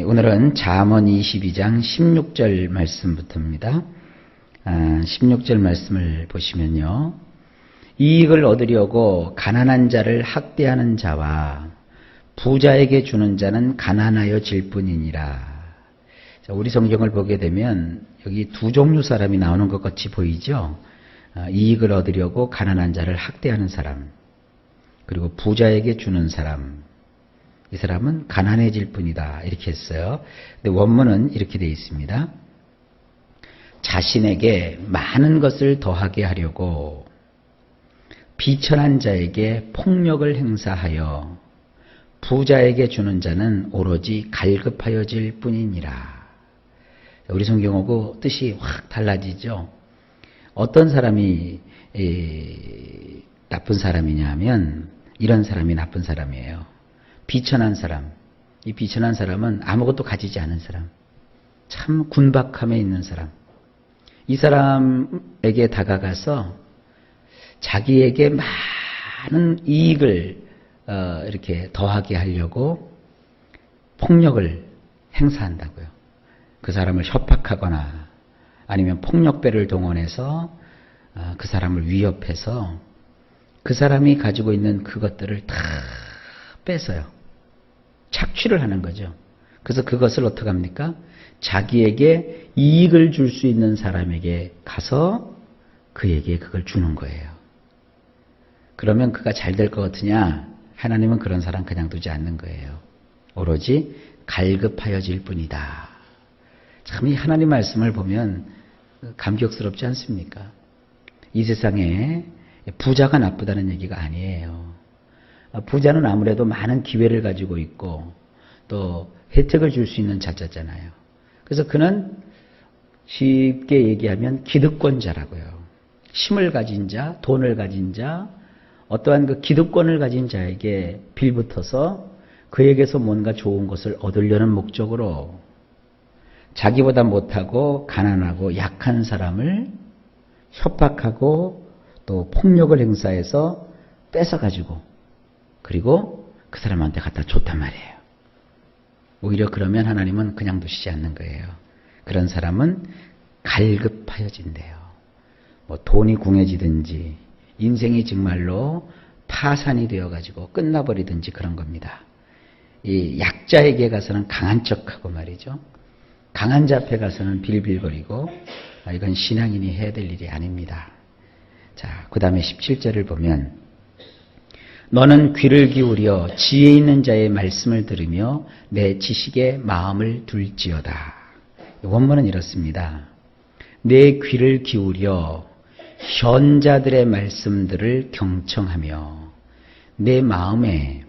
오늘은 잠언 22장 16절 말씀부터입니다. 16절 말씀을 보시면요. 이익을 얻으려고 가난한 자를 학대하는 자와 부자에게 주는 자는 가난하여질 뿐이니라. 우리 성경을 보게 되면 여기 두 종류 사람이 나오는 것 같이 보이죠. 이익을 얻으려고 가난한 자를 학대하는 사람, 그리고 부자에게 주는 사람. 이 사람은 가난해질 뿐이다. 이렇게 했어요. 근데 원문은 이렇게 되어 있습니다. 자신에게 많은 것을 더하게 하려고 비천한 자에게 폭력을 행사하여 부자에게 주는 자는 오로지 갈급하여질 뿐이니라. 우리 성경하고 뜻이 확 달라지죠. 어떤 사람이 나쁜 사람이냐 하면 이런 사람이 나쁜 사람이에요. 비천한 사람. 이 비천한 사람은 아무것도 가지지 않은 사람. 참 군박함에 있는 사람. 이 사람에게 다가가서 자기에게 많은 이익을 이렇게 더하게 하려고 폭력을 행사한다고요. 그 사람을 협박하거나 아니면 폭력배를 동원해서 그 사람을 위협해서 그 사람이 가지고 있는 그것들을 다 뺏어요. 착취를 하는 거죠. 그래서 그것을 어떻게 합니까? 자기에게 이익을 줄 수 있는 사람에게 가서 그에게 그걸 주는 거예요. 그러면 그가 잘 될 것 같으냐? 하나님은 그런 사람 그냥 두지 않는 거예요. 오로지 갈급하여질 뿐이다. 참 이 하나님 말씀을 보면 감격스럽지 않습니까? 이 세상에 부자가 나쁘다는 얘기가 아니에요. 부자는 아무래도 많은 기회를 가지고 있고 또 혜택을 줄 수 있는 자잖아요. 그래서 그는 쉽게 얘기하면 기득권자라고요. 힘을 가진 자, 돈을 가진 자, 어떠한 그 기득권을 가진 자에게 빌붙어서 그에게서 뭔가 좋은 것을 얻으려는 목적으로 자기보다 못하고 가난하고 약한 사람을 협박하고 또 폭력을 행사해서 뺏어가지고 그리고 그 사람한테 갖다 줬단 말이에요. 오히려 그러면 하나님은 그냥 두시지 않는 거예요. 그런 사람은 갈급하여진대요. 뭐 돈이 궁해지든지 인생이 정말로 파산이 되어가지고 끝나버리든지 그런 겁니다. 이 약자에게 가서는 강한 척하고 말이죠. 강한 자 앞에 가서는 빌빌거리고 이건 신앙인이 해야 될 일이 아닙니다. 자, 그 다음에 17절을 보면 너는 귀를 기울여 지혜 있는 자의 말씀을 들으며 내 지식에 마음을 둘지어다. 원문은 이렇습니다. 내 귀를 기울여 현자들의 말씀들을 경청하며 내 마음에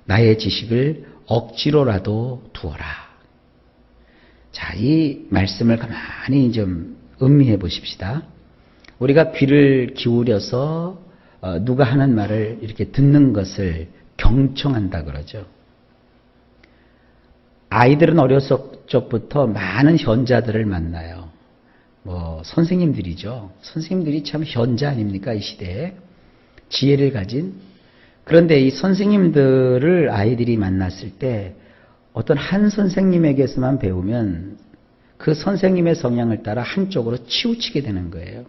나의 지식을 억지로라도 두어라. 자, 이 말씀을 가만히 좀 음미해 보십시다. 우리가 귀를 기울여서 누가 하는 말을 이렇게 듣는 것을 경청한다 그러죠. 아이들은 어렸을 적부터 많은 현자들을 만나요. 뭐 선생님들이죠. 선생님들이 참 현자 아닙니까? 이 시대에 지혜를 가진. 그런데 이 선생님들을 아이들이 만났을 때 어떤 한 선생님에게서만 배우면 그 선생님의 성향을 따라 한쪽으로 치우치게 되는 거예요.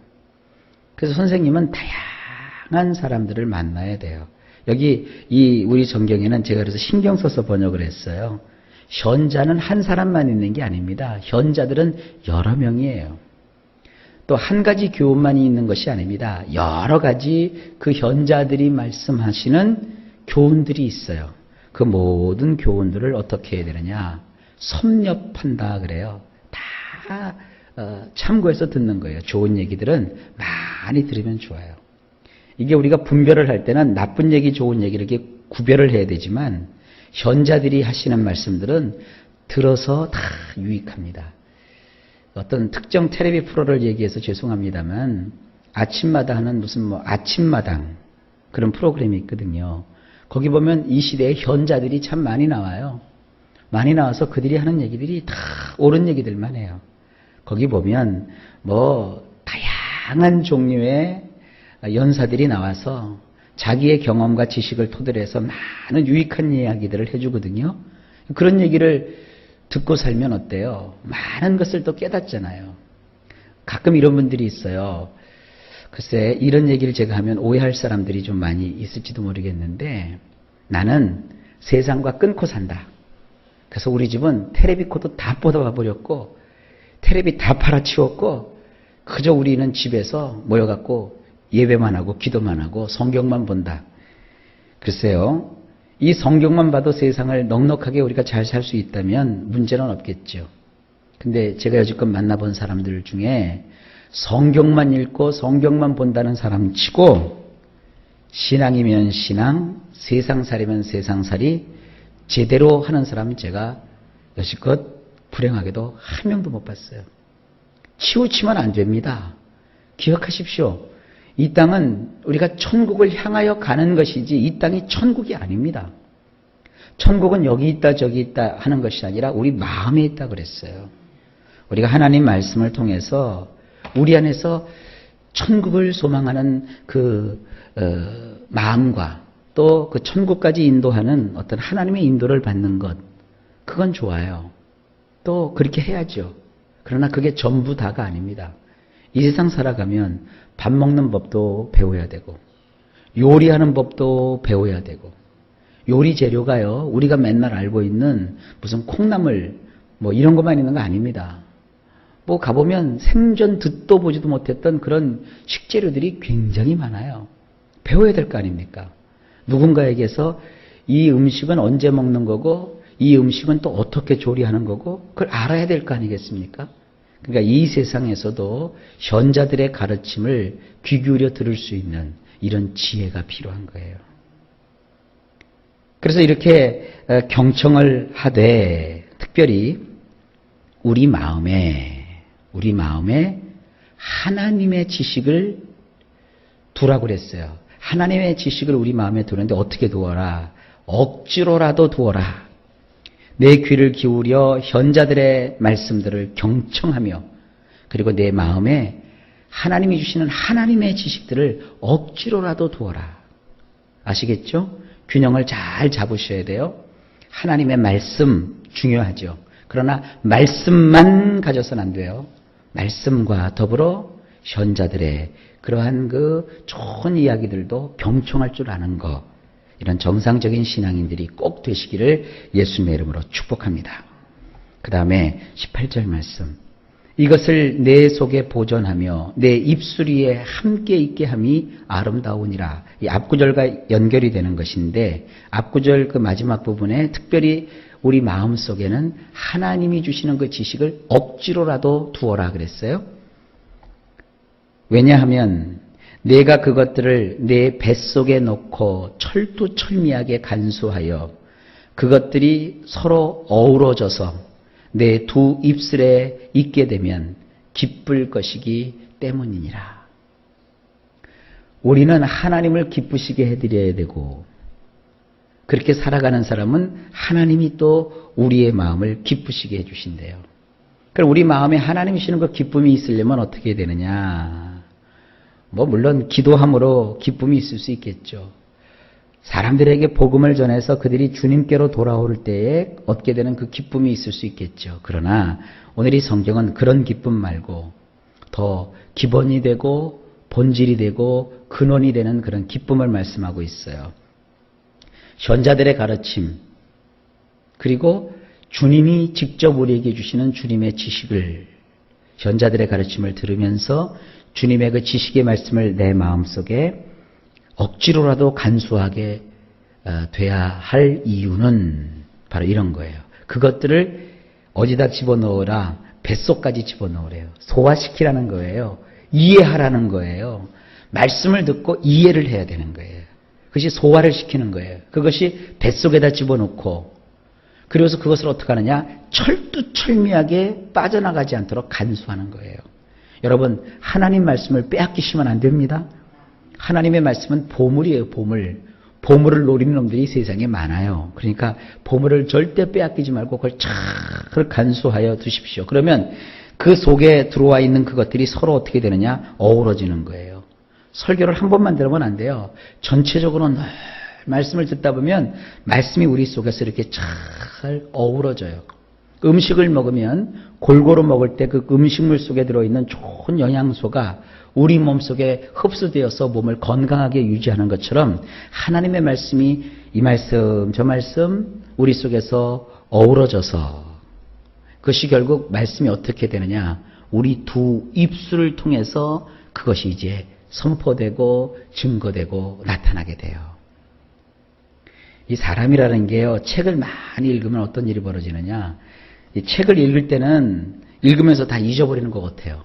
그래서 선생님은 다양한 사람들을 만나야 돼요. 여기 이 우리 성경에는 제가 그래서 신경 써서 번역을 했어요. 현자는 한 사람만 있는 게 아닙니다. 현자들은 여러 명이에요. 또 한 가지 교훈만이 있는 것이 아닙니다. 여러 가지 그 현자들이 말씀하시는 교훈들이 있어요. 그 모든 교훈들을 어떻게 해야 되느냐? 섭렵한다 그래요. 다 참고해서 듣는 거예요. 좋은 얘기들은 많이 들으면 좋아요. 이게 우리가 분별을 할 때는 나쁜 얘기, 좋은 얘기를 이렇게 구별을 해야 되지만 현자들이 하시는 말씀들은 들어서 다 유익합니다. 어떤 특정 텔레비 프로를 얘기해서 죄송합니다만 아침마다 하는 무슨 뭐 아침마당 그런 프로그램이 있거든요. 거기 보면 이 시대에 현자들이 참 많이 나와요. 많이 나와서 그들이 하는 얘기들이 다 옳은 얘기들만 해요. 거기 보면 뭐 다양한 종류의 연사들이 나와서 자기의 경험과 지식을 토대로 해서 많은 유익한 이야기들을 해주거든요. 그런 얘기를 듣고 살면 어때요? 많은 것을 또 깨닫잖아요. 가끔 이런 분들이 있어요. 글쎄 이런 얘기를 제가 하면 오해할 사람들이 좀 많이 있을지도 모르겠는데 나는 세상과 끊고 산다. 그래서 우리 집은 테레비코도 다 뻗어가 버렸고 테레비 다 팔아치웠고 그저 우리는 집에서 모여갖고 예배만 하고 기도만 하고 성경만 본다. 글쎄요. 이 성경만 봐도 세상을 넉넉하게 우리가 잘 살 수 있다면 문제는 없겠죠. 근데 제가 여지껏 만나본 사람들 중에 성경만 읽고 성경만 본다는 사람 치고 신앙이면 신앙, 세상살이면 세상살이 제대로 하는 사람은 제가 여지껏 불행하게도 한 명도 못 봤어요. 치우치면 안 됩니다. 기억하십시오. 이 땅은 우리가 천국을 향하여 가는 것이지 이 땅이 천국이 아닙니다. 천국은 여기 있다 저기 있다 하는 것이 아니라 우리 마음에 있다 그랬어요. 우리가 하나님 말씀을 통해서 우리 안에서 천국을 소망하는 그 마음과 또 그 천국까지 인도하는 어떤 하나님의 인도를 받는 것, 그건 좋아요. 또 그렇게 해야죠. 그러나 그게 전부 다가 아닙니다. 이 세상 살아가면 밥 먹는 법도 배워야 되고 요리하는 법도 배워야 되고 요리 재료가요 우리가 맨날 알고 있는 무슨 콩나물 뭐 이런 것만 있는 거 아닙니다. 뭐 가보면 생전 듣도 보지도 못했던 그런 식재료들이 굉장히 많아요. 배워야 될 거 아닙니까? 누군가에게서 이 음식은 언제 먹는 거고 이 음식은 또 어떻게 조리하는 거고 그걸 알아야 될 거 아니겠습니까? 그러니까 이 세상에서도 현자들의 가르침을 귀 기울여 들을 수 있는 이런 지혜가 필요한 거예요. 그래서 이렇게 경청을 하되 특별히 우리 마음에 하나님의 지식을 두라고 그랬어요. 하나님의 지식을 우리 마음에 두는데 어떻게 두어라? 억지로라도 두어라. 내 귀를 기울여 현자들의 말씀들을 경청하며 그리고 내 마음에 하나님이 주시는 하나님의 지식들을 억지로라도 두어라. 아시겠죠? 균형을 잘 잡으셔야 돼요. 하나님의 말씀 중요하죠. 그러나 말씀만 가져서는 안 돼요. 말씀과 더불어 현자들의 그러한 그 좋은 이야기들도 경청할 줄 아는 것, 이런 정상적인 신앙인들이 꼭 되시기를 예수님의 이름으로 축복합니다. 그 다음에 18절 말씀. 이것을 내 속에 보존하며 내 입술 위에 함께 있게 함이 아름다우니라. 이 앞구절과 연결이 되는 것인데 앞구절 그 마지막 부분에 특별히 우리 마음속에는 하나님이 주시는 그 지식을 억지로라도 두어라 그랬어요. 왜냐하면 내가 그것들을 내 뱃속에 놓고 철두철미하게 간수하여 그것들이 서로 어우러져서 내 두 입술에 있게 되면 기쁠 것이기 때문이니라. 우리는 하나님을 기쁘시게 해드려야 되고 그렇게 살아가는 사람은 하나님이 또 우리의 마음을 기쁘시게 해주신대요. 그럼 우리 마음에 하나님이 주시는 그 기쁨이 있으려면 어떻게 되느냐? 뭐 물론 기도함으로 기쁨이 있을 수 있겠죠. 사람들에게 복음을 전해서 그들이 주님께로 돌아올 때에 얻게 되는 그 기쁨이 있을 수 있겠죠. 그러나 오늘 이 성경은 그런 기쁨 말고 더 기본이 되고 본질이 되고 근원이 되는 그런 기쁨을 말씀하고 있어요. 현자들의 가르침 그리고 주님이 직접 우리에게 주시는 주님의 지식을 현자들의 가르침을 들으면서 주님의 그 지식의 말씀을 내 마음속에 억지로라도 간수하게 돼야 할 이유는 바로 이런 거예요. 그것들을 어디다 집어넣으라? 뱃속까지 집어넣으래요. 소화시키라는 거예요. 이해하라는 거예요. 말씀을 듣고 이해를 해야 되는 거예요. 그것이 소화를 시키는 거예요. 그것이 뱃속에다 집어넣고 그래서 그것을 어떻게 하느냐? 철두철미하게 빠져나가지 않도록 간수하는 거예요. 여러분 하나님 말씀을 빼앗기시면 안 됩니다. 하나님의 말씀은 보물이에요. 보물을 노리는 놈들이 세상에 많아요. 그러니까 보물을 절대 빼앗기지 말고 그걸 잘 간수하여 두십시오. 그러면 그 속에 들어와 있는 그것들이 서로 어떻게 되느냐? 어우러지는 거예요. 설교를 한 번만 들으면 안 돼요. 전체적으로 늘 말씀을 듣다 보면 말씀이 우리 속에서 이렇게 잘 어우러져요. 음식을 먹으면 골고루 먹을 때 그 음식물 속에 들어있는 좋은 영양소가 우리 몸속에 흡수되어서 몸을 건강하게 유지하는 것처럼 하나님의 말씀이 이 말씀 저 말씀 우리 속에서 어우러져서 그것이 결국 말씀이 어떻게 되느냐, 우리 두 입술을 통해서 그것이 이제 선포되고 증거되고 나타나게 돼요. 이 사람이라는 게요, 책을 많이 읽으면 어떤 일이 벌어지느냐, 이 책을 읽을 때는 읽으면서 다 잊어버리는 것 같아요.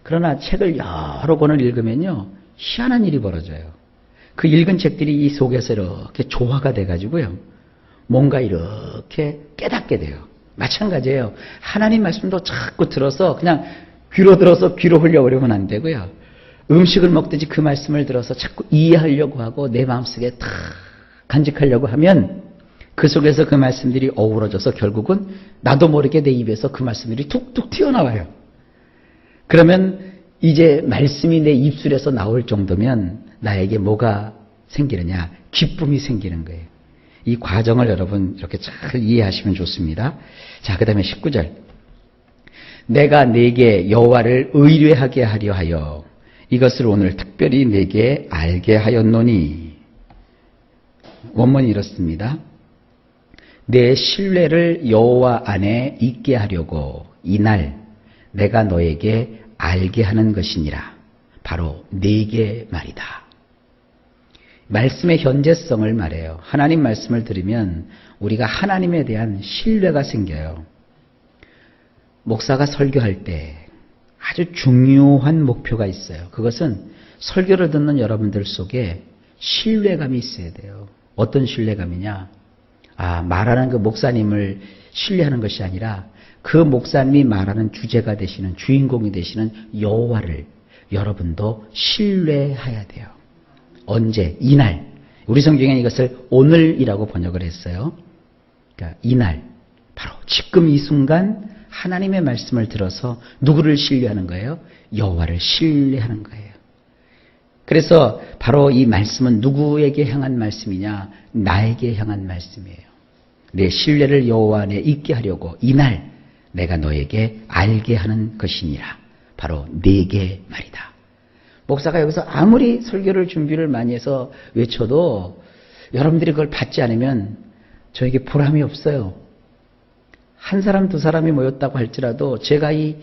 그러나 책을 여러 권을 읽으면요, 희한한 일이 벌어져요. 그 읽은 책들이 이 속에서 이렇게 조화가 돼가지고요, 뭔가 이렇게 깨닫게 돼요. 마찬가지예요. 하나님 말씀도 자꾸 들어서 그냥 귀로 들어서 귀로 흘려버리면 안 되고요. 음식을 먹듯이 그 말씀을 들어서 자꾸 이해하려고 하고 내 마음속에 다 간직하려고 하면 그 속에서 그 말씀들이 어우러져서 결국은 나도 모르게 내 입에서 그 말씀들이 툭툭 튀어나와요. 그러면 이제 말씀이 내 입술에서 나올 정도면 나에게 뭐가 생기느냐? 기쁨이 생기는 거예요. 이 과정을 여러분 이렇게 잘 이해하시면 좋습니다. 자, 그 다음에 19절. 내가 네게 여호와를 의뢰하게 하려 하여 이것을 오늘 특별히 네게 알게 하였노니. 원문이 이렇습니다. 내 신뢰를 여호와 안에 있게 하려고 이날 내가 너에게 알게 하는 것이니라. 바로 네게 말이다. 말씀의 현재성을 말해요. 하나님 말씀을 들으면 우리가 하나님에 대한 신뢰가 생겨요. 목사가 설교할 때 아주 중요한 목표가 있어요. 그것은 설교를 듣는 여러분들 속에 신뢰감이 있어야 돼요. 어떤 신뢰감이냐? 말하는 그 목사님을 신뢰하는 것이 아니라 그 목사님이 말하는 주제가 되시는, 주인공이 되시는 여호와를 여러분도 신뢰해야 돼요. 언제? 이날. 우리 성경에 이것을 오늘이라고 번역을 했어요. 그러니까 이날, 바로 지금 이 순간 하나님의 말씀을 들어서 누구를 신뢰하는 거예요? 여호와를 신뢰하는 거예요. 그래서 바로 이 말씀은 누구에게 향한 말씀이냐? 나에게 향한 말씀이에요. 내 신뢰를 여호와 안에 있게 하려고 이날 내가 너에게 알게 하는 것이니라. 바로 네게 말이다. 목사가 여기서 아무리 설교를 준비를 많이 해서 외쳐도 여러분들이 그걸 받지 않으면 저에게 보람이 없어요. 한 사람 두 사람이 모였다고 할지라도 제가 이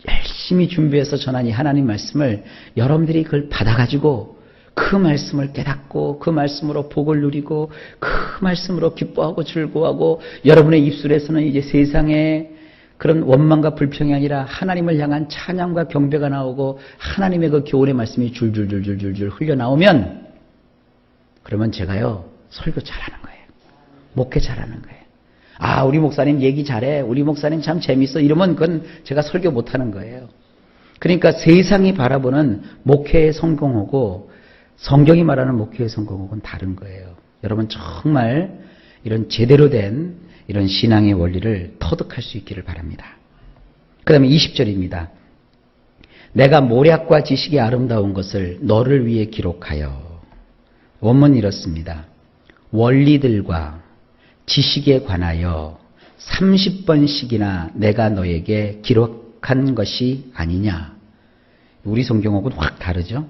열심히 준비해서 전한 이 하나님 말씀을 여러분들이 그걸 받아가지고 그 말씀을 깨닫고 그 말씀으로 복을 누리고 그 말씀으로 기뻐하고 즐거워하고 여러분의 입술에서는 이제 세상에 그런 원망과 불평이 아니라 하나님을 향한 찬양과 경배가 나오고 하나님의 그 교훈의 말씀이 줄줄줄줄줄줄 흘려나오면 그러면 제가요 설교 잘하는 거예요. 목회 잘하는 거예요. 우리 목사님 얘기 잘해. 우리 목사님 참 재밌어. 이러면 그건 제가 설교 못하는 거예요. 그러니까 세상이 바라보는 목회의 성공하고 성경이 말하는 목회의 성공하고는 다른 거예요. 여러분 정말 이런 제대로 된 이런 신앙의 원리를 터득할 수 있기를 바랍니다. 그 다음에 20절입니다. 내가 모략과 지식이 아름다운 것을 너를 위해 기록하여. 원문이 이렇습니다. 원리들과 지식에 관하여 30번씩이나 내가 너에게 기록한 것이 아니냐. 우리 성경하고는 확 다르죠.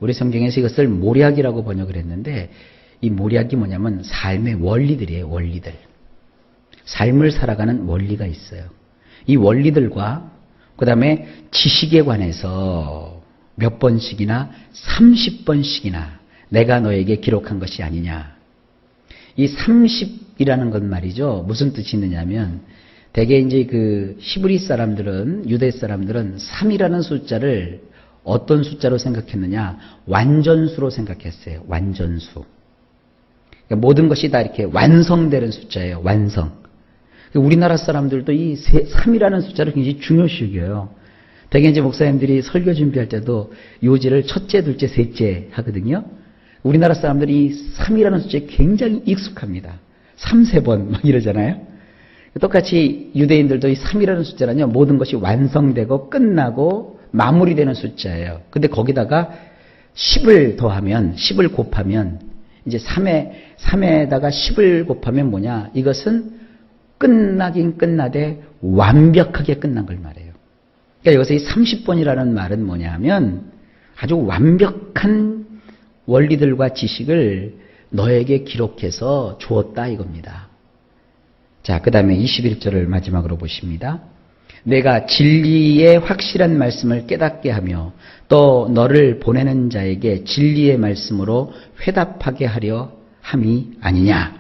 우리 성경에서 이것을 모략이라고 번역을 했는데 이 모략이 뭐냐면 삶의 원리들이에요. 원리들. 삶을 살아가는 원리가 있어요. 이 원리들과 그 다음에 지식에 관해서 몇 번씩이나 30번씩이나 내가 너에게 기록한 것이 아니냐. 이 30이라는 건 말이죠. 무슨 뜻이 있느냐면 대개 이제 그 히브리 사람들은, 유대 사람들은 3이라는 숫자를 어떤 숫자로 생각했느냐? 완전수로 생각했어요. 완전수. 그러니까 모든 것이 다 이렇게 완성되는 숫자예요. 완성. 우리나라 사람들도 이 3이라는 숫자를 굉장히 중요시 여겨요. 대개 이제 목사님들이 설교 준비할 때도 요지를 첫째, 둘째, 셋째 하거든요. 우리나라 사람들이 이 3이라는 숫자에 굉장히 익숙합니다. 3, 3번 막 이러잖아요. 똑같이 유대인들도 이 3이라는 숫자는요, 모든 것이 완성되고 끝나고 마무리되는 숫자예요. 근데 거기다가 10을 더하면, 10을 곱하면, 이제 3에다가 10을 곱하면 뭐냐? 이것은 끝나긴 끝나되 완벽하게 끝난 걸 말해요. 그러니까 여기서 이 30번이라는 말은 뭐냐면 아주 완벽한 원리들과 지식을 너에게 기록해서 주었다 이겁니다. 자, 그 다음에 21절을 마지막으로 보십니다. 내가 진리의 확실한 말씀을 깨닫게 하며 또 너를 보내는 자에게 진리의 말씀으로 회답하게 하려 함이 아니냐.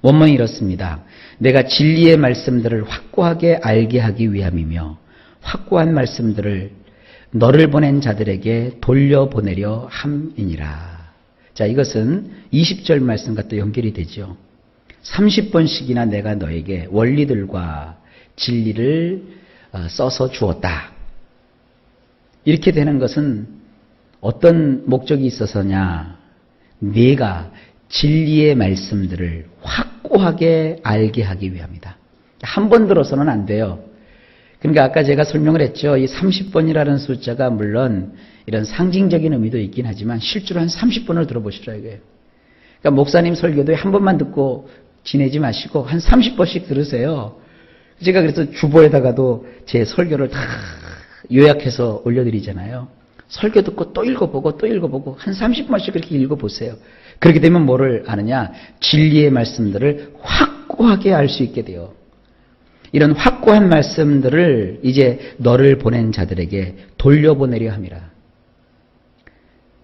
원문이 이렇습니다. 내가 진리의 말씀들을 확고하게 알게 하기 위함이며 확고한 말씀들을 너를 보낸 자들에게 돌려보내려 함이니라. 자, 이것은 20절 말씀과 또 연결이 되죠. 30번씩이나 내가 너에게 원리들과 진리를 써서 주었다. 이렇게 되는 것은 어떤 목적이 있어서냐? 네가 진리의 말씀들을 확고하게 알게 하기 위함이다. 한 번 들어서는 안 돼요. 그러니까 아까 제가 설명을 했죠. 이 30번이라는 숫자가 물론 이런 상징적인 의미도 있긴 하지만 실제로 한 30번을 들어보시라 이거예요. 그러니까 목사님 설교도 한 번만 듣고 지내지 마시고 한 30번씩 들으세요. 제가 그래서 주보에다가도 제 설교를 다 요약해서 올려드리잖아요. 설교 듣고 또 읽어보고 또 읽어보고 한 30번씩 그렇게 읽어보세요. 그렇게 되면 뭐를 아느냐? 진리의 말씀들을 확고하게 알 수 있게 돼요. 이런 확고한 말씀들을 이제 너를 보낸 자들에게 돌려보내려 함이라.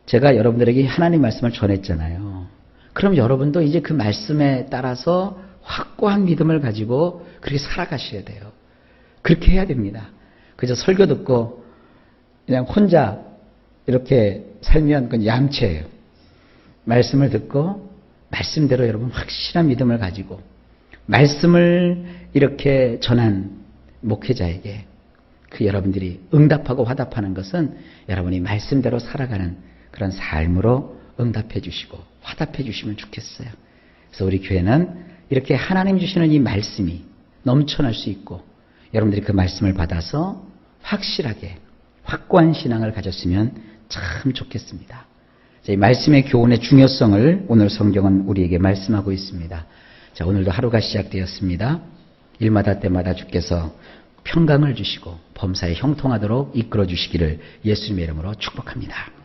제가 여러분들에게 하나님 말씀을 전했잖아요. 그럼 여러분도 이제 그 말씀에 따라서 확고한 믿음을 가지고 그렇게 살아가셔야 돼요. 그렇게 해야 됩니다. 그저 설교 듣고 그냥 혼자 이렇게 살면 그건 얌체예요. 말씀을 듣고 말씀대로 여러분 확실한 믿음을 가지고 말씀을 이렇게 전한 목회자에게 그 여러분들이 응답하고 화답하는 것은 여러분이 말씀대로 살아가는 그런 삶으로 응답해 주시고 화답해 주시면 좋겠어요. 그래서 우리 교회는 이렇게 하나님 주시는 이 말씀이 넘쳐날 수 있고 여러분들이 그 말씀을 받아서 확실하게 확고한 신앙을 가졌으면 참 좋겠습니다. 이 말씀의 교훈의 중요성을 오늘 성경은 우리에게 말씀하고 있습니다. 자, 오늘도 하루가 시작되었습니다. 일마다 때마다 주께서 평강을 주시고 범사에 형통하도록 이끌어 주시기를 예수님의 이름으로 축복합니다.